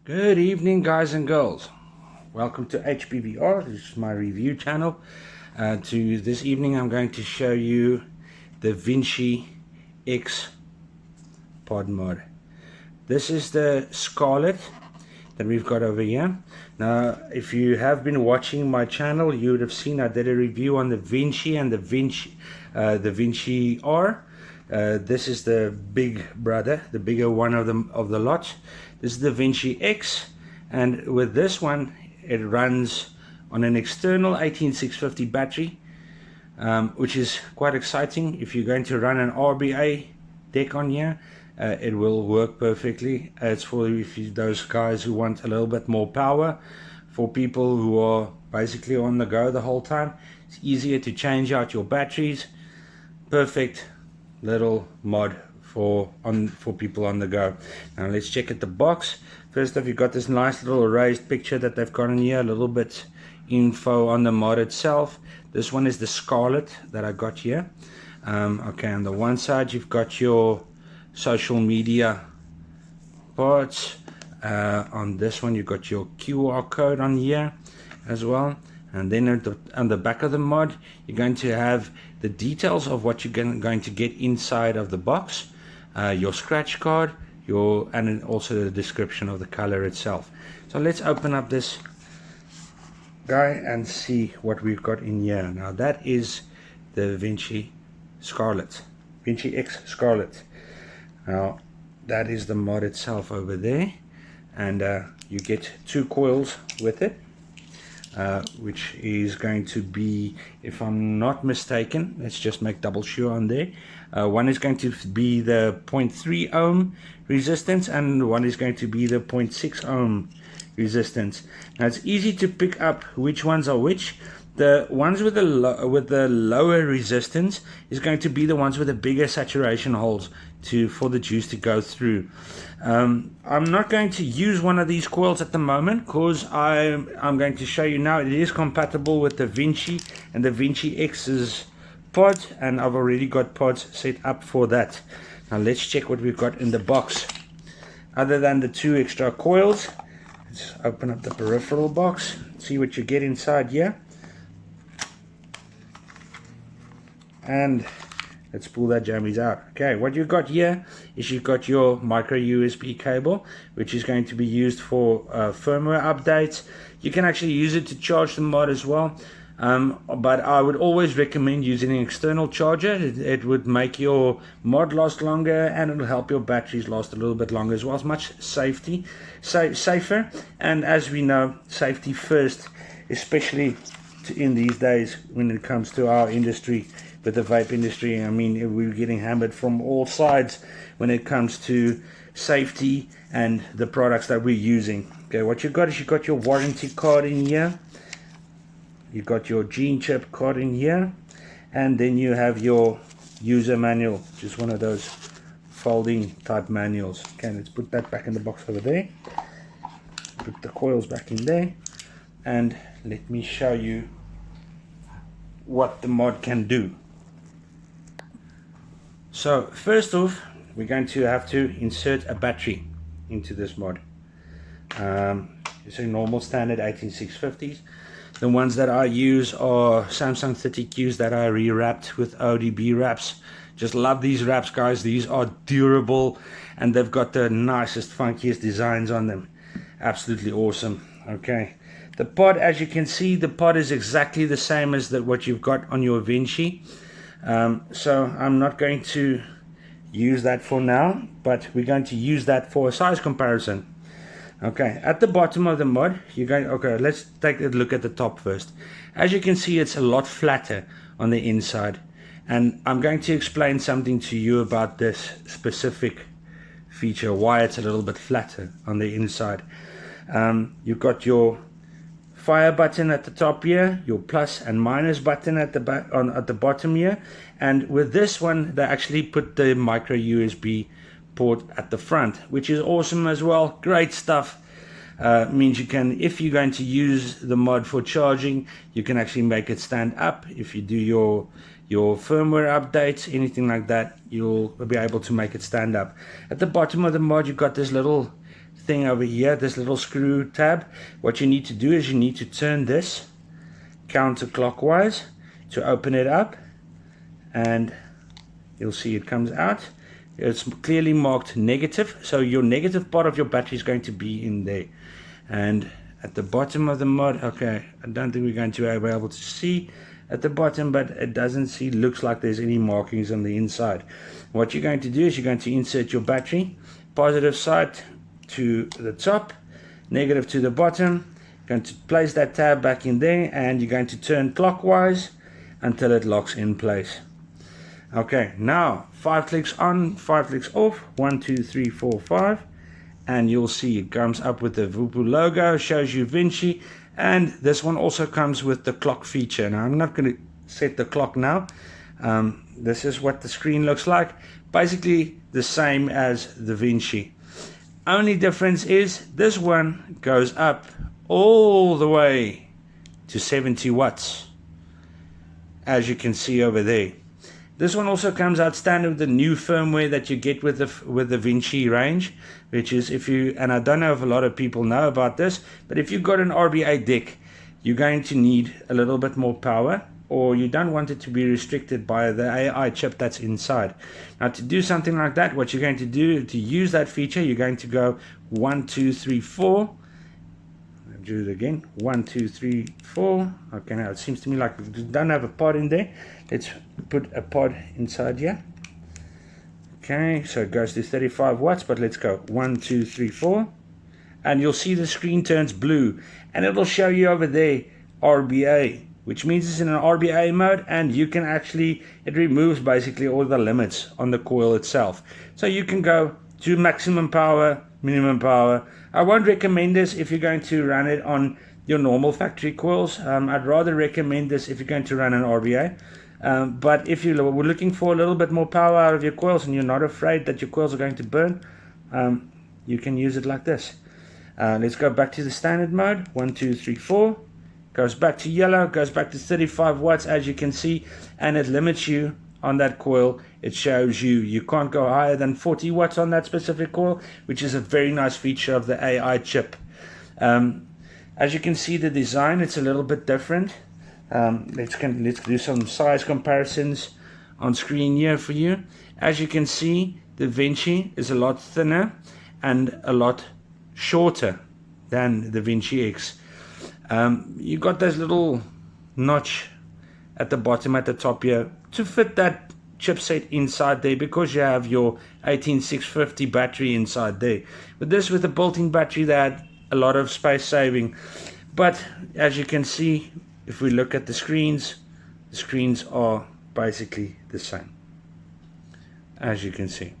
Good evening, guys and girls. Welcome to HPVR. This is my review channel. This evening I'm going to show you the Vinci X pod mod. This is the Scarlet that we've got over here. Now, if you have been watching my channel, you would have seen I did a review on the Vinci and the Vinci R. This is the big brother, the bigger one of the lot. This is the Vinci X, and with this one it runs on an external 18650 battery, which is quite exciting. If you're going to run an RBA deck on here, it will work perfectly. It's for those guys who want a little bit more power. For people who are basically on the go the whole time, it's easier to change out your batteries. Perfect little mod for people on the go. Now let's check at the box. First off, you've got this nice little raised picture that they've got in here, a little bit info on the mod itself. This one is the Scarlet that I got here. Okay, on the one side you've got your social media parts. On this one you've got your QR code on here as well. And then on the back of the mod, you're going to have the details of what you're going to get inside of the box, your scratch card, and then also the description of the color itself. So let's open up this guy and see what we've got in here. Now that is the Vinci Scarlet, Vinci X Scarlet. Now that is the mod itself over there, and you get 2 coils with it. Which is going to be, if I'm not mistaken, let's just make double sure on there. One is going to be the 0.3 ohm resistance, and one is going to be the 0.6 ohm resistance. Now it's easy to pick up which ones are which. The ones with the lower resistance is going to be the ones with the bigger saturation holes for the juice to go through. I'm not going to use one of these coils at the moment because I'm going to show you now it is compatible with the Vinci and the Vinci X's pod, and I've already got pods set up for that. Now let's check what we've got in the box. Other than the 2 extra coils, let's open up the peripheral box, see what you get inside here. And let's pull that jammies out. Okay, what you've got here is you've got your micro USB cable, which is going to be used for firmware updates. You can actually use it to charge the mod as well, but I would always recommend using an external charger. It would make your mod last longer, and it will help your batteries last a little bit longer as well. It's much safer, and as we know, safety first, especially in these days when it comes to our industry. With the vape industry, I mean, we're getting hammered from all sides when it comes to safety and the products that we're using. Okay, what you've got is you've got your warranty card in here, you've got your gene chip card in here, and then you have your user manual, just one of those folding type manuals. Okay, let's put that back in the box over there, put the coils back in there, and let me show you what the mod can do. So first off, we're going to have to insert a battery into this mod. It's a normal standard 18650s. The ones that I use are Samsung 30Qs that I rewrapped with ODB wraps. Just love these wraps, guys. These are durable and they've got the nicest, funkiest designs on them. Absolutely awesome. Okay, the pod, as you can see, the pod is exactly the same as what you've got on your Vinci. So I'm not going to use that for now, but we're going to use that for a size comparison. Okay, at the bottom of the mod, okay, let's take a look at the top first. As you can see, it's a lot flatter on the inside, and I'm going to explain something to you about this specific feature, why it's a little bit flatter on the inside. You've got your fire button at the top here, your plus and minus button at the bottom here, and with this one they actually put the micro USB port at the front, which is awesome as well. Great stuff. Means you can, if you're going to use the mod for charging, you can actually make it stand up. If you do your firmware updates, anything like that, you'll be able to make it stand up. At the bottom of the mod, you've got this little thing over here, this little screw tab, what you need to do is you need to turn this counterclockwise to open it up, and you'll see it comes out. It's clearly marked negative, so your negative part of your battery is going to be in there. And at the bottom of the mod, okay, I don't think we're going to be able to see at the bottom, but it doesn't see, looks like there's any markings on the inside. What you're going to do is you're going to insert your battery, positive side to the top, negative to the bottom. You're going to place that tab back in there, and you're going to turn clockwise until it locks in place. Okay, now 5 clicks on, 5 clicks off, 1 2 3 4 5, and you'll see it comes up with the Voopoo logo, shows you Vinci, and this one also comes with the clock feature. Now I'm not going to set the clock now. This is what the screen looks like, basically the same as the Vinci. Only difference is this one goes up all the way to 70 watts, as you can see over there. This one also comes out standard with the new firmware that you get with the Vinci range, which is, if you, and I don't know if a lot of people know about this, but if you've got an RBA deck, you're going to need a little bit more power, or you don't want it to be restricted by the AI chip that's inside. Now, to do something like that, what you're going to do to use that feature, you're going to go 1 2 3 4. I'll do it again, 1 2 3 4. Okay, now it seems to me like we don't have a pod in there. Let's put a pod inside here. Okay, so it goes to 35 watts, but let's go 1 2 3 4, and you'll see the screen turns blue, and it'll show you over there RBA, which means it's in an RBA mode, and you can actually, it removes basically all the limits on the coil itself. So you can go to maximum power, minimum power. I won't recommend this if you're going to run it on your normal factory coils. I'd rather recommend this if you're going to run an RBA. But if you're looking for a little bit more power out of your coils and you're not afraid that your coils are going to burn, you can use it like this. Let's go back to the standard mode. 1 2 3 4. Goes back to yellow, goes back to 35 watts, as you can see, and it limits you on that coil. It shows you can't go higher than 40 watts on that specific coil, which is a very nice feature of the AI chip. As you can see, the design, it's a little bit different. Let's do some size comparisons on screen here for you. As you can see, the Vinci is a lot thinner and a lot shorter than the Vinci X. You got this little notch at the bottom, at the top here, to fit that chipset inside there, because you have your 18650 battery inside there. With this, with the built-in battery, they had a lot of space saving. But as you can see, if we look at the screens are basically the same, as you can see.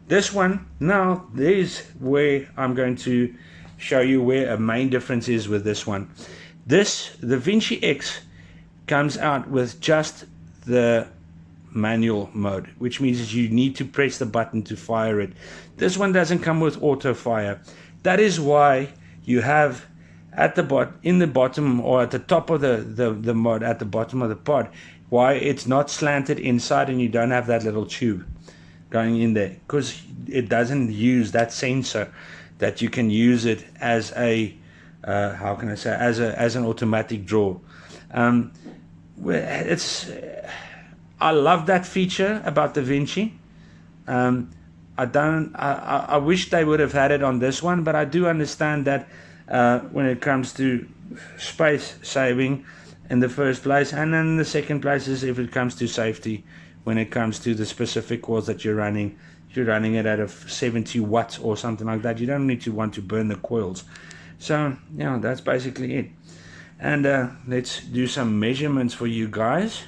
This one, now there's where I'm going to show you where a main difference is with this one. The Vinci X comes out with just the manual mode, which means that you need to press the button to fire it. This one doesn't come with auto fire. That is why you have at the bottom or at the top of the mod, at the bottom of the pod, why it's not slanted inside and you don't have that little tube going in there, because it doesn't use that sensor that you can use it as a how can I say, as an automatic draw. I love that feature about the Vinci. I wish they would have had it on this one, but I do understand that when it comes to space saving in the first place, and then the second place is if it comes to safety, when it comes to the specific coils that you're running. If you're running it at a 70 watts or something like that, you don't need to want to burn the coils. So yeah, that's basically it. And let's do some measurements for you guys.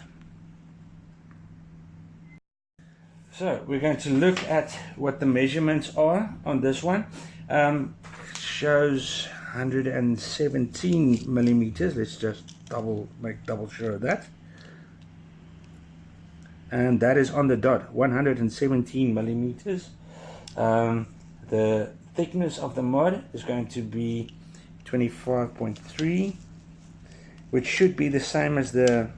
So we're going to look at what the measurements are on this one. Shows 117 millimeters. Let's just make double sure of that. And that is on the dot, 117 millimeters. The thickness of the mod is going to be 25.3, which should be the same as the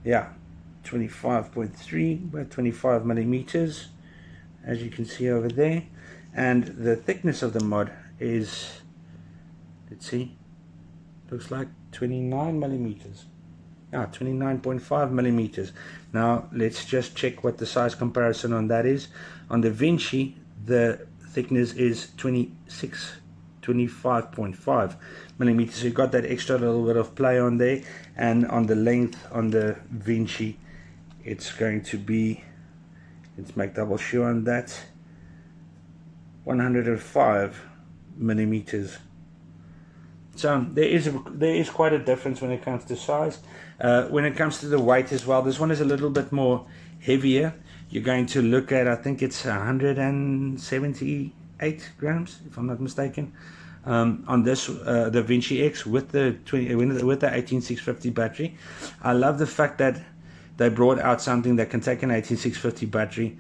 25.3 by 25 millimeters, as you can see over there. and the thickness of the mod is, let's see, looks like 29 millimeters. 29.5 millimeters. Now let's just check what the size comparison on that is. On the Vinci, the thickness is 25.5 millimeters. So you got that extra little bit of play on there. And on the length on the Vinci, it's going to be, let's make double sure on that, 105 millimeters. So there is quite a difference when it comes to size. When it comes to the weight as well, this one is a little bit more heavier. You're going to look at, I think it's 178 grams, if I'm not mistaken, on this the Vinci X with the 18650 battery. I love the fact that they brought out something that can take an 18650 battery,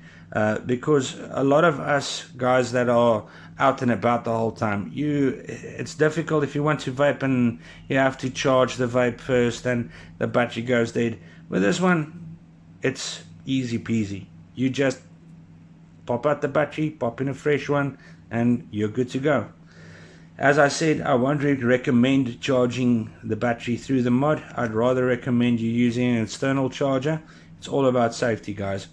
because a lot of us guys that are out and about the whole time, it's difficult if you want to vape and you have to charge the vape first and the battery goes dead. With this one, it's easy peasy. You just pop out the battery, pop in a fresh one, and you're good to go. As I said, I won't recommend charging the battery through the mod. I'd rather recommend you using an external charger. It's all about safety, guys.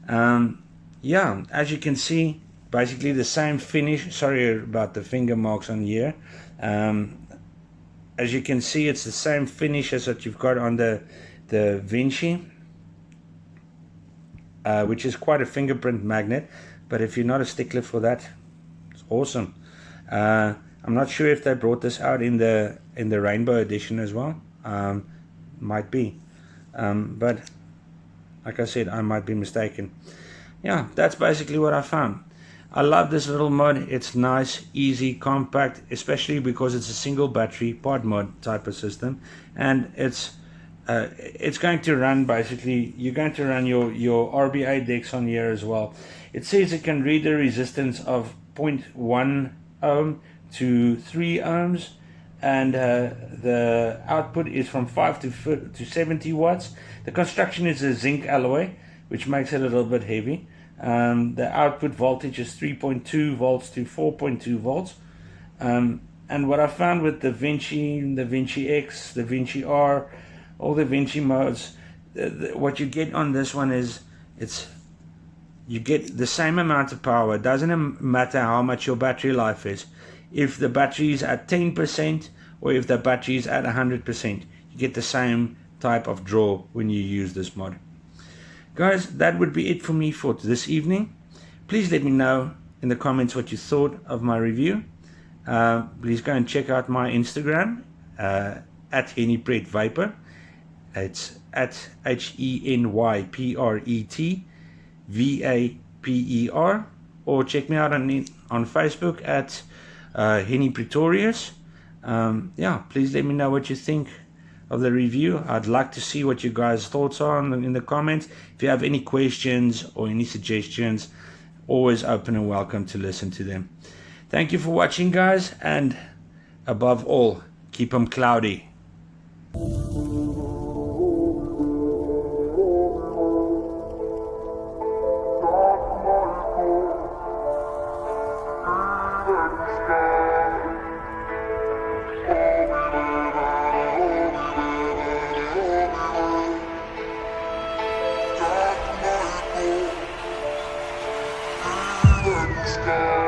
Yeah, as you can see, basically the same finish. Sorry about the finger marks on here. As you can see, it's the same finish as what you've got on the Vinci, which is quite a fingerprint magnet. But if you're not a stickler for that, it's awesome. I'm not sure if they brought this out in the rainbow edition as well. Might be, but like I said, I might be mistaken. Yeah, that's basically what I found. I love this little mod. It's nice, easy, compact, especially because it's a single battery pod mod type of system, and it's going to run, basically you're going to run your RBA decks on here as well. It says it can read a resistance of 0.1 ohm to 3 ohms, and the output is from 5 to 70 watts. The construction is a zinc alloy, which makes it a little bit heavy. The output voltage is 3.2 volts to 4.2 volts. And what I found with the Vinci, the Vinci X, the Vinci R, all the Vinci modes, what you get on this one is you get the same amount of power. It doesn't matter how much your battery life is. If the battery is at 10% or if the battery is at 100%, you get the same type of draw when you use this mod. Guys, that would be it for me for this evening. Please let me know in the comments what you thought of my review. Please go and check out my Instagram at HennyPret Vapor. It's at HennyPretVaper, or check me out on Facebook at Henny Pretorius. Yeah, please let me know what you think of the review. I'd like to see what you guys' thoughts are in the comments. If you have any questions or any suggestions, always open and welcome to listen to them. Thank you for watching, guys, and above all, keep them cloudy. Sky.